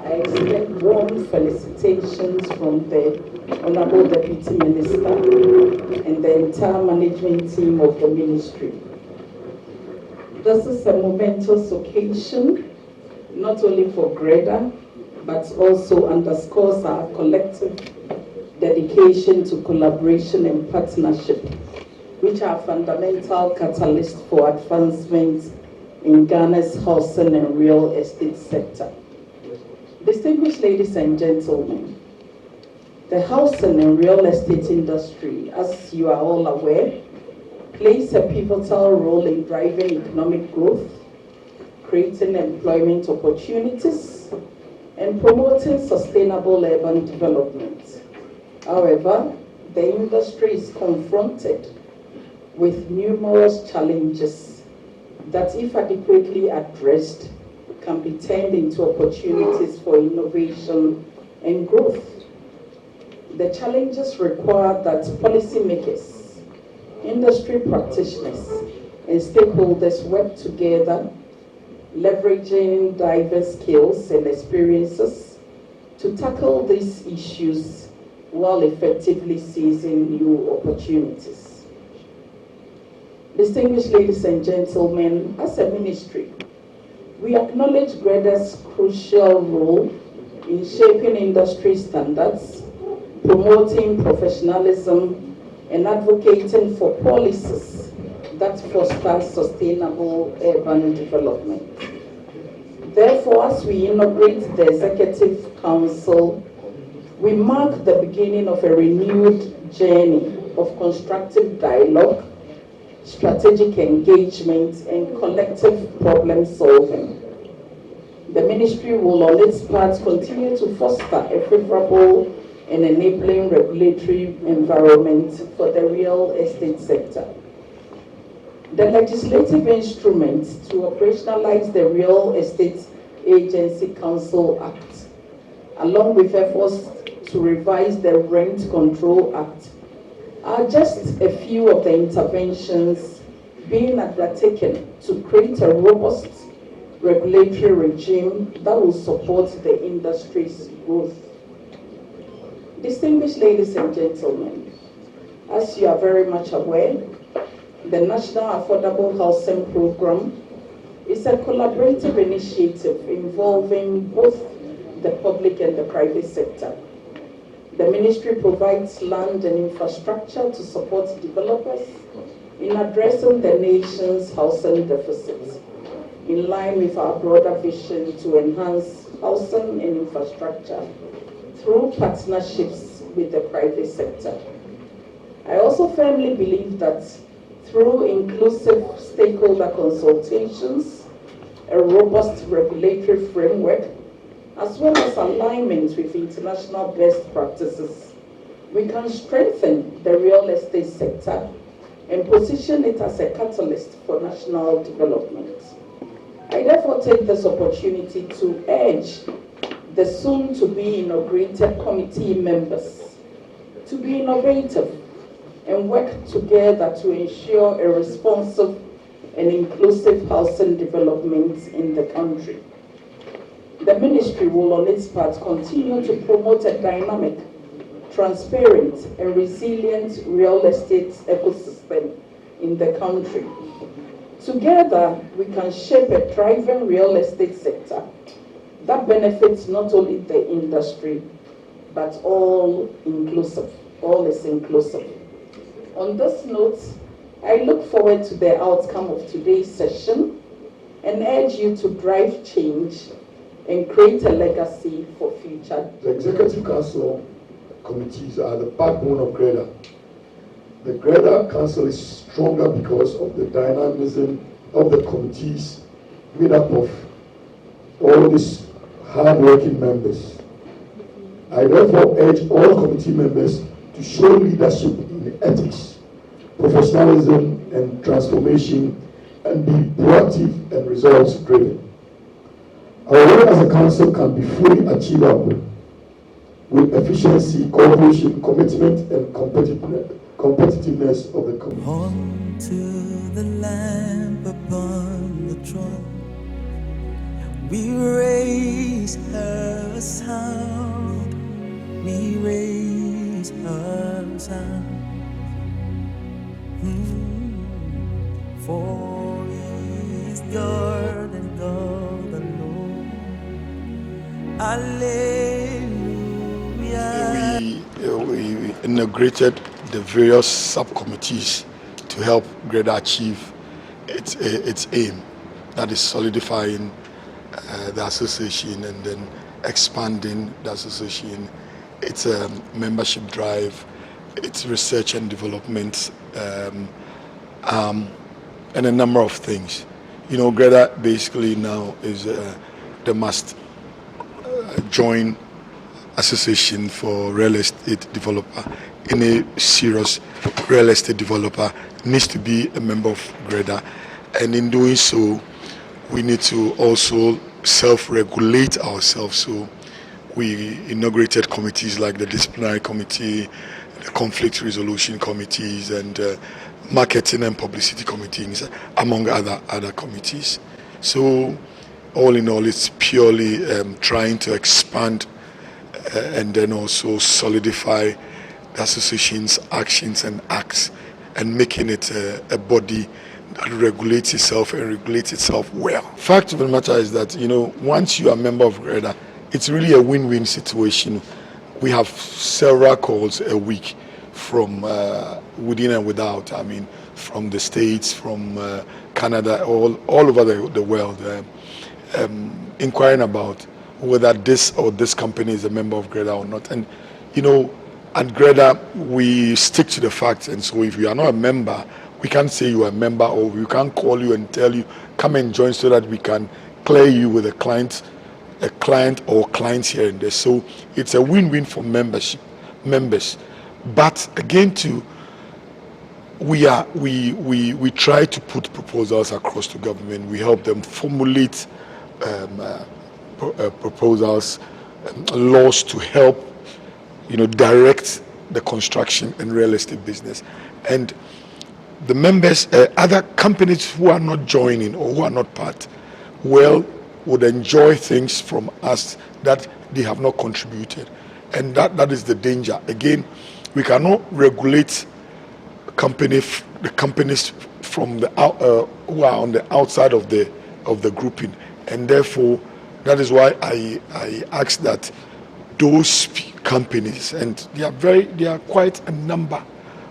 I extend warm felicitations from the Honorable Deputy Minister and the entire management team of the ministry. This is a momentous occasion, not only for GREDA, but also underscores our collective dedication to collaboration and partnership, which are fundamental catalysts for advancement in Ghana's housing and real estate sector. Distinguished ladies and gentlemen, the housing and real estate industry, as you are all aware, plays a pivotal role in driving economic growth, creating employment opportunities, and promoting sustainable urban development. However, the industry is confronted with numerous challenges that, if adequately addressed, can be turned into opportunities for innovation and growth. The challenges require that policymakers, industry practitioners, and stakeholders work together, leveraging diverse skills and experiences to tackle these issues while effectively seizing new opportunities. Distinguished ladies and gentlemen, as a ministry, we acknowledge GREDA's crucial role in shaping industry standards, promoting professionalism, and advocating for policies that foster sustainable urban development. Therefore, as we inaugurate the Executive Council, we mark the beginning of a renewed journey of constructive dialogue, strategic engagement, and collective problem solving. The ministry will on its part continue to foster a favorable and enabling regulatory environment for the real estate sector. The legislative instruments to operationalize the Real Estate Agency Council Act, along with efforts to revise the Rent Control Act, are just a few of the interventions being undertaken to create a robust regulatory regime that will support the industry's growth. Distinguished ladies and gentlemen, as you are very much aware, the National Affordable Housing Program is a collaborative initiative involving both the public and the private sector. The ministry provides land and infrastructure to support developers in addressing the nation's housing deficits, in line with our broader vision to enhance housing and infrastructure through partnerships with the private sector. I also firmly believe that through inclusive stakeholder consultations, a robust regulatory framework, as well as alignment with international best practices, we can strengthen the real estate sector and position it as a catalyst for national development. I therefore take this opportunity to urge the soon-to-be inaugurated committee members to be innovative and work together to ensure a responsive and inclusive housing development in the country. The ministry will on its part continue to promote a dynamic, transparent, and resilient real estate ecosystem in the country. Together, we can shape a thriving real estate sector that benefits not only the industry, but all is inclusive. On this note, I look forward to the outcome of today's session and urge you to drive change and create a legacy for future. The Executive Council committees are the backbone of GREDA. The GREDA Council is stronger because of the dynamism of the committees made up of all these hard-working members. I therefore urge all committee members to show leadership in ethics, professionalism, and transformation, and be proactive and results-driven. Our work as a council can be fully achievable with efficiency, cooperation, commitment, and competitiveness of the community. Onto the lamp upon the throne, we raise her Hallelujah. We integrated the various subcommittees to help GREDA achieve its aim, that is solidifying the association and then expanding the association, its membership drive, its research and development, and a number of things. GREDA basically now is the must join association for real estate developer. Any serious real estate developer needs to be a member of GREDA, and in doing so, we need to also self-regulate ourselves. So we inaugurated committees like the disciplinary committee, the conflict resolution committees, and marketing and publicity committees, among other committees. So all in all, it's purely trying to expand and then also solidify the association's actions and acts, and making it a body that regulates itself and regulates itself well. Fact of the matter is that, once you are a member of GREDA, it's really a win-win situation. We have several calls a week from within and without. I mean, from the States, from Canada, all over the world, inquiring about whether this or this company is a member of GREDA or not. And, at GREDA, we stick to the facts. And so if you are not a member, we can't say you are a member, or we can't call you and tell you, come and join, so that we can clear you with a client or clients here and there. So it's a win-win for members. But again, we try to put proposals across to government. We help them formulate proposals, laws to help, direct the construction and real estate business. And the members, other companies who are not joining or who are not part, would enjoy things from us that they have not contributed. And that is the danger. Again, we cannot regulate the companies from who are on the outside of the grouping. And therefore, that is why I ask that those companies, and they are quite a number,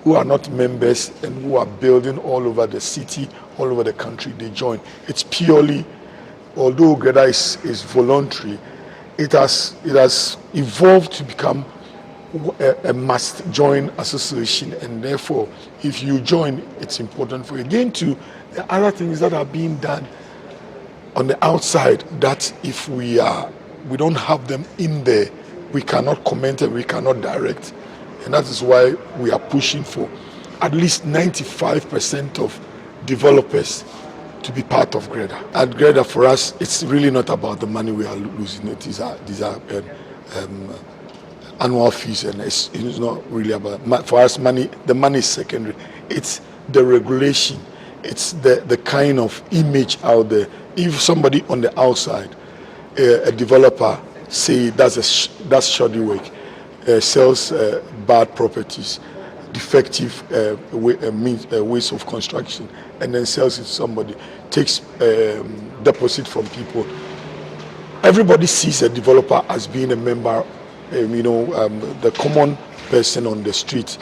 who are not members and who are building all over the city, all over the country, they join. It's purely, although GREDA is voluntary, it has evolved to become a must join association, and therefore, if you join, it's important for you. Again, the other things that are being done on the outside, that if we don't have them in there, we cannot comment and we cannot direct. And that is why we are pushing for at least 95% of developers to be part of GREDA. At GREDA, for us, it's really not about the money we are losing. These are annual fees, and it's not really about, for us, money. The money is secondary. It's the regulation. It's the kind of image out there. If somebody on the outside, a developer, say that's shoddy work, sells bad properties, defective ways of construction, and then sells it to somebody, takes deposit from people. Everybody sees a developer as being a member, the common person on the street,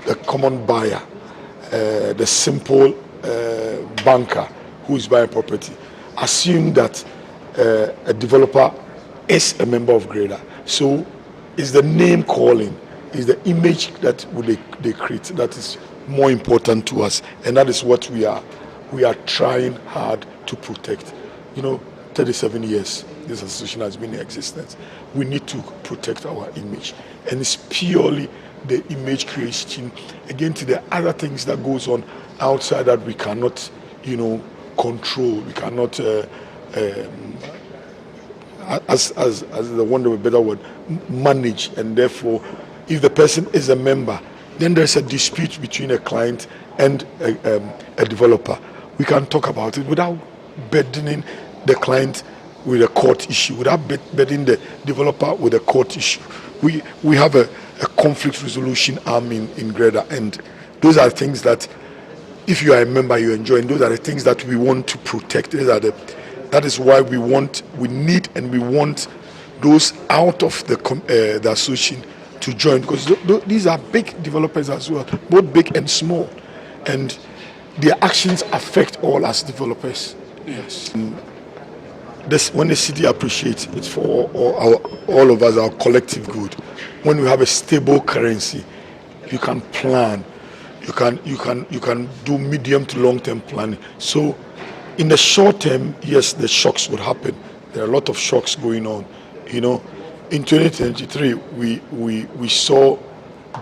the common buyer, the simple banker who is buying property. Assume that a developer is a member of GREDA. So it's the name calling, is the image that they create that is more important to us, and that is what we are trying hard to protect. 37 years this association has been in existence. We need to protect our image, and it's purely the image creation, again, to the other things that goes on outside that we cannot control. We cannot as the one of a better word, manage. And therefore, if the person is a member, then there's a dispute between a client and a developer. We can talk about it without burdening the client with a court issue, without burdening the developer with a court issue. We have a conflict resolution arm in GREDA, and those are things that, if you are a member, you enjoy, and those are the things that we want to protect. That is why we need and we want those out of the association to join, because these are big developers as well, both big and small, and their actions affect all as developers. Yes. When the city appreciates, it's for all of us, our collective good. When we have a stable currency, you can plan, you can do medium to long term planning. So in the short term, yes, the shocks would happen. There are a lot of shocks going on. You know, in 2023, we saw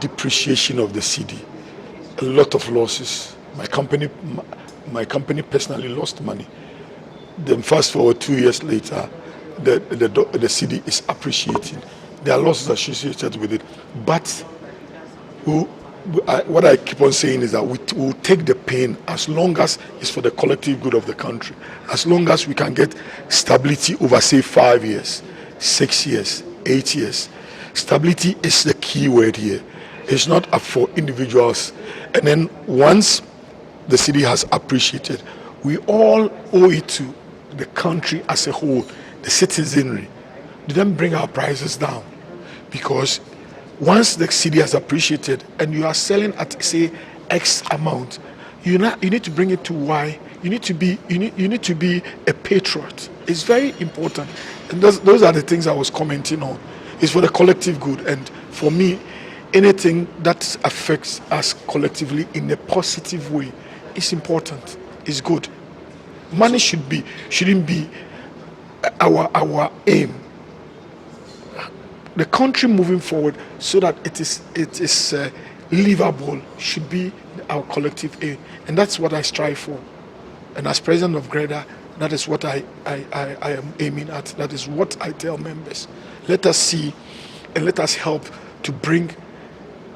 depreciation of the city, a lot of losses. My company personally lost money. Then fast forward 2 years later, the city is appreciating. There are losses associated with it, but what I keep on saying is that we will take the pain as long as it's for the collective good of the country. As long as we can get stability over, say, 5 years, 6 years, 8 years. Stability is the key word here. It's not up for individuals. And then once the city has appreciated, we all owe it to the country as a whole, the citizenry, to then bring our prices down. Because once the city has appreciated and you are selling at, say, X amount, you need to bring it to Y. You need to be a patriot. It's very important. And those are the things I was commenting on. It's for the collective good. And for me, anything that affects us collectively in a positive way is important. It's good. Money shouldn't be our aim. The country moving forward so that it is livable should be our collective aim, and that's what I strive for. And as president of GREDA, that is what I am aiming at. That is what I tell members. Let us see and let us help to bring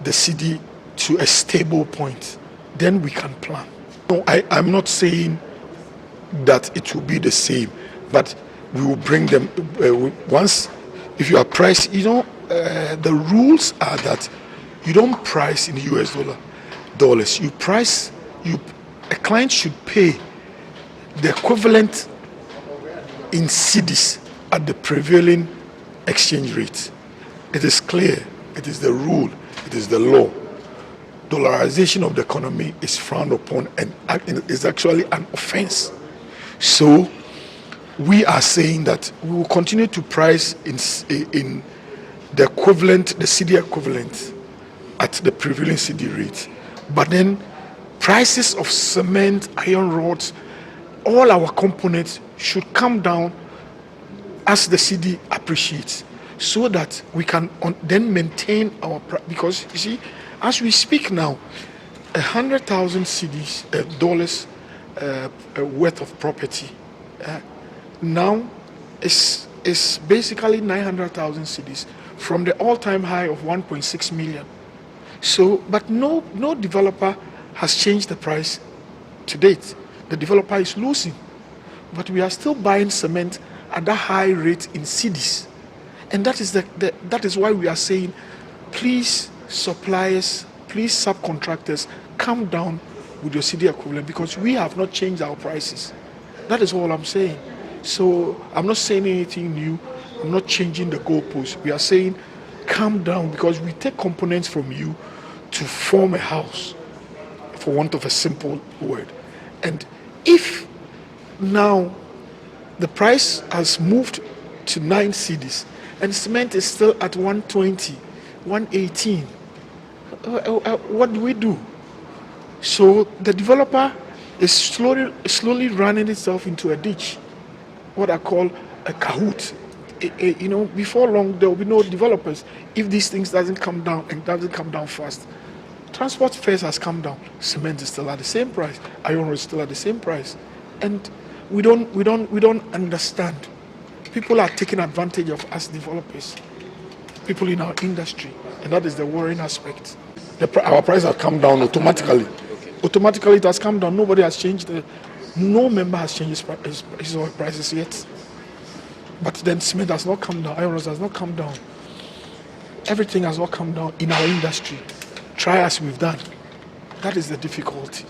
the city to a stable point. Then we can plan. No, I'm not saying that it will be the same, but we will bring them once. If you are priced, the rules are that you don't price in US dollars. A client should pay the equivalent in cedis at the prevailing exchange rate. It is clear. It is the rule. It is the law. Dollarization of the economy is frowned upon and is actually an offense. So we are saying that we will continue to price in the equivalent, the cedi equivalent, at the prevailing cedi rate. But then prices of cement, iron rods, all our components should come down as the cedi appreciates, so that we can then maintain our price. Because you see, as we speak now, 100,000 dollars worth of property now is basically 900,000 cedis from the all-time high of 1.6 million. So, but no developer has changed the price to date. The developer is losing, but we are still buying cement at that high rate in cedis, and that is why we are saying, please suppliers, please subcontractors, come down with your cedi equivalent, because we have not changed our prices. That is all I'm saying. So I'm not saying anything new. I'm not changing the goalposts. We are saying calm down, because we take components from you to form a house, for want of a simple word. And if now the price has moved to 9 cedis and cement is still at 120, 118, what do we do? So the developer is slowly running itself into a ditch, what I call a cahoot. Before long there will be no developers if these things doesn't come down, and doesn't come down fast. Transport fares has come down. Cement is still at the same price. Iron ore is still at the same price, and we don't understand. People are taking advantage of us developers, people in our industry, and that is the worrying aspect. Our price has come down automatically. Automatically it has come down. Nobody has changed. No member has changed his oil prices yet. But then cement has not come down. Iron ore has not come down. Everything has not come down in our industry. Try as we've done. That is the difficulty.